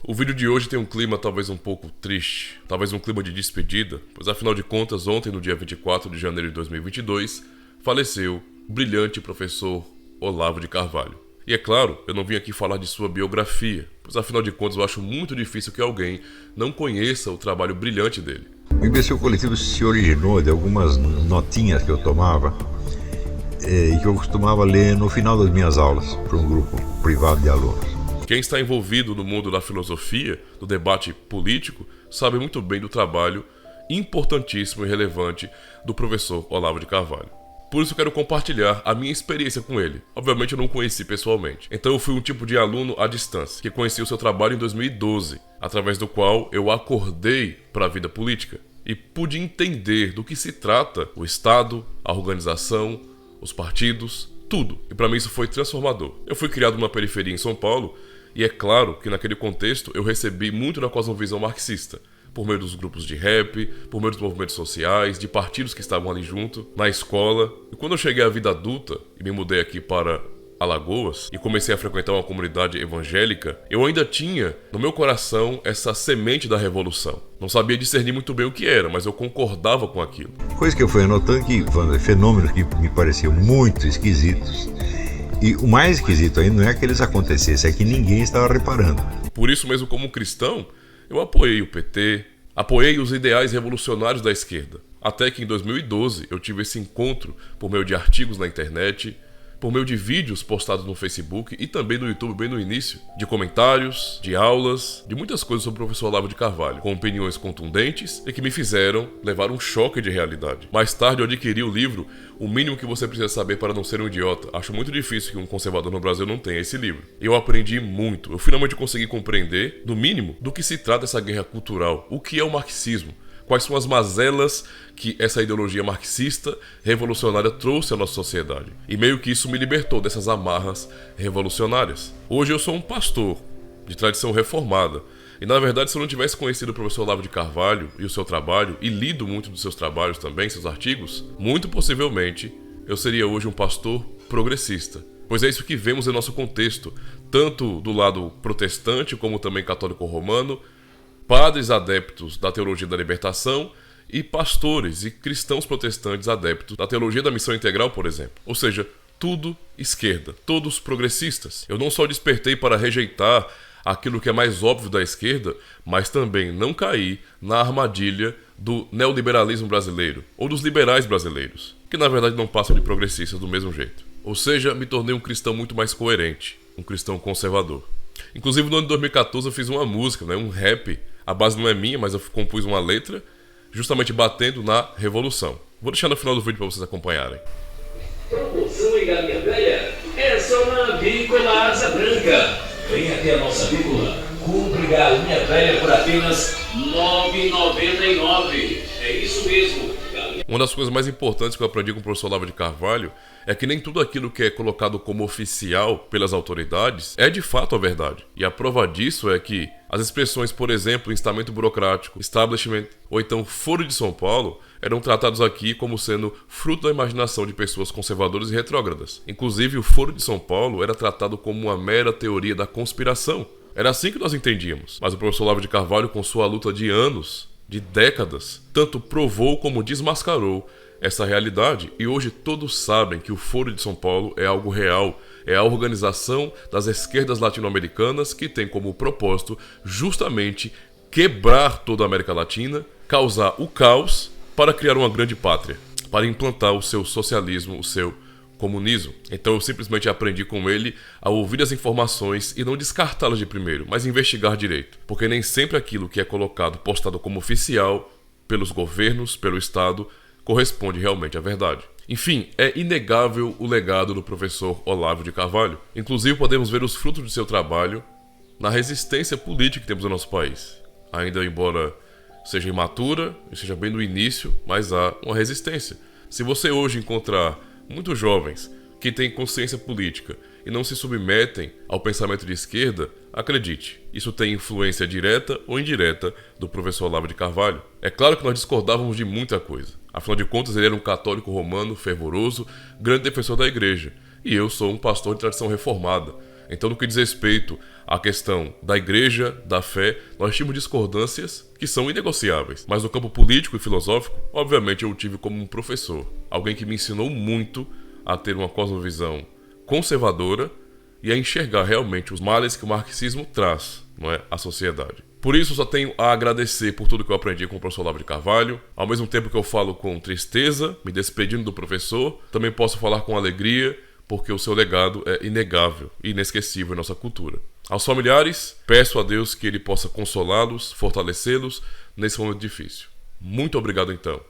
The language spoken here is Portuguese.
O vídeo de hoje tem um clima talvez um pouco triste, talvez um clima de despedida, pois afinal de contas, ontem, no dia 24 de janeiro de 2022, faleceu o brilhante professor Olavo de Carvalho. E é claro, eu não vim aqui falar de sua biografia, pois afinal de contas eu acho muito difícil que alguém não conheça o trabalho brilhante dele. O imbecil coletivo se originou de algumas notinhas que eu tomava e que eu costumava ler no final das minhas aulas para um grupo privado de alunos. Quem está envolvido no mundo da filosofia, do debate político, sabe muito bem do trabalho importantíssimo e relevante do professor Olavo de Carvalho. Por isso eu quero compartilhar a minha experiência com ele. Obviamente eu não o conheci pessoalmente. Então eu fui um tipo de aluno à distância, que conheci o seu trabalho em 2012, através do qual eu acordei para a vida política e pude entender do que se trata o Estado, a organização, os partidos, tudo. E para mim isso foi transformador. Eu fui criado numa periferia em São Paulo e é claro que naquele contexto eu recebi muito da cosmovisão marxista, por meio dos grupos de rap, por meio dos movimentos sociais, de partidos que estavam ali junto, na escola. E quando eu cheguei à vida adulta e me mudei aqui para Alagoas e comecei a frequentar uma comunidade evangélica, eu ainda tinha no meu coração essa semente da revolução. Não sabia discernir muito bem o que era, mas eu concordava com aquilo. Coisa que eu fui anotando que, fenômenos que me pareciam muito esquisitos. E o mais esquisito ainda não é que eles acontecessem, é que ninguém estava reparando. Por isso mesmo, como cristão, eu apoiei o PT, apoiei os ideais revolucionários da esquerda. Até que em 2012 eu tive esse encontro por meio de artigos na internet, por meio de vídeos postados no Facebook e também no YouTube bem no início, de comentários, de aulas, de muitas coisas sobre o professor Olavo de Carvalho, com opiniões contundentes e que me fizeram levar um choque de realidade. Mais tarde eu adquiri o livro O Mínimo que Você Precisa Saber para Não Ser um Idiota. Acho muito difícil que um conservador no Brasil não tenha esse livro. Eu aprendi muito. Eu finalmente consegui compreender, no mínimo, do que se trata essa guerra cultural. O que é o marxismo? Quais são as mazelas que essa ideologia marxista revolucionária trouxe à nossa sociedade. E meio que isso me libertou dessas amarras revolucionárias. Hoje eu sou um pastor de tradição reformada. E na verdade, se eu não tivesse conhecido o professor Olavo de Carvalho e o seu trabalho, e lido muito dos seus trabalhos também, seus artigos, muito possivelmente eu seria hoje um pastor progressista. Pois é isso que vemos em nosso contexto, tanto do lado protestante como também católico romano, padres adeptos da teologia da libertação e pastores e cristãos protestantes adeptos da teologia da missão integral, por exemplo. Ou seja, tudo esquerda, todos progressistas. Eu não só despertei para rejeitar aquilo que é mais óbvio da esquerda, mas também não caí na armadilha do neoliberalismo brasileiro ou dos liberais brasileiros, que na verdade não passam de progressistas do mesmo jeito. Ou seja, me tornei um cristão muito mais coerente, um cristão conservador. Inclusive no ano de 2014 eu fiz uma música, um rap. A base não é minha, mas eu compus uma letra justamente batendo na revolução. Vou deixar no final do vídeo para vocês acompanharem. Promoção em galinha velha é só na Avícola Asa Branca. Vem até a nossa avícola. Compre galinha velha por apenas R$ 9,99. É isso mesmo. Uma das coisas mais importantes que eu aprendi com o professor Olavo de Carvalho é que nem tudo aquilo que é colocado como oficial pelas autoridades é de fato a verdade. E a prova disso é que as expressões, por exemplo, instamento burocrático, establishment ou então Foro de São Paulo eram tratados aqui como sendo fruto da imaginação de pessoas conservadoras e retrógradas. Inclusive, o Foro de São Paulo era tratado como uma mera teoria da conspiração. Era assim que nós entendíamos. Mas o professor Olavo de Carvalho, com sua luta de anos, de décadas, tanto provou como desmascarou essa realidade, e hoje todos sabem que o Foro de São Paulo é algo real, é a organização das esquerdas latino-americanas que tem como propósito justamente quebrar toda a América Latina, causar o caos para criar uma grande pátria, para implantar o seu socialismo, o seu comunismo. Então eu simplesmente aprendi com ele a ouvir as informações e não descartá-las de primeiro, mas investigar direito. Porque nem sempre aquilo que é colocado, postado como oficial pelos governos, pelo Estado, corresponde realmente à verdade. Enfim, é inegável o legado do professor Olavo de Carvalho. Inclusive podemos ver os frutos de seu trabalho na resistência política que temos no nosso país. Ainda embora seja imatura e seja bem no início, mas há uma resistência. Se você hoje encontrar muitos jovens que têm consciência política e não se submetem ao pensamento de esquerda, acredite, isso tem influência direta ou indireta do professor Olavo de Carvalho. É claro que nós discordávamos de muita coisa. Afinal de contas, ele era um católico romano fervoroso, grande defensor da igreja. E eu sou um pastor de tradição reformada. Então, no que diz respeito à questão da igreja, da fé, nós tínhamos discordâncias que são inegociáveis. Mas no campo político e filosófico, obviamente eu tive como um professor, alguém que me ensinou muito a ter uma cosmovisão conservadora e a enxergar realmente os males que o marxismo traz, não é, à sociedade. Por isso, só tenho a agradecer por tudo que eu aprendi com o professor Olavo de Carvalho. Ao mesmo tempo que eu falo com tristeza, me despedindo do professor, também posso falar com alegria, porque o seu legado é inegável e inesquecível em nossa cultura. Aos familiares, peço a Deus que Ele possa consolá-los, fortalecê-los nesse momento difícil. Muito obrigado, então.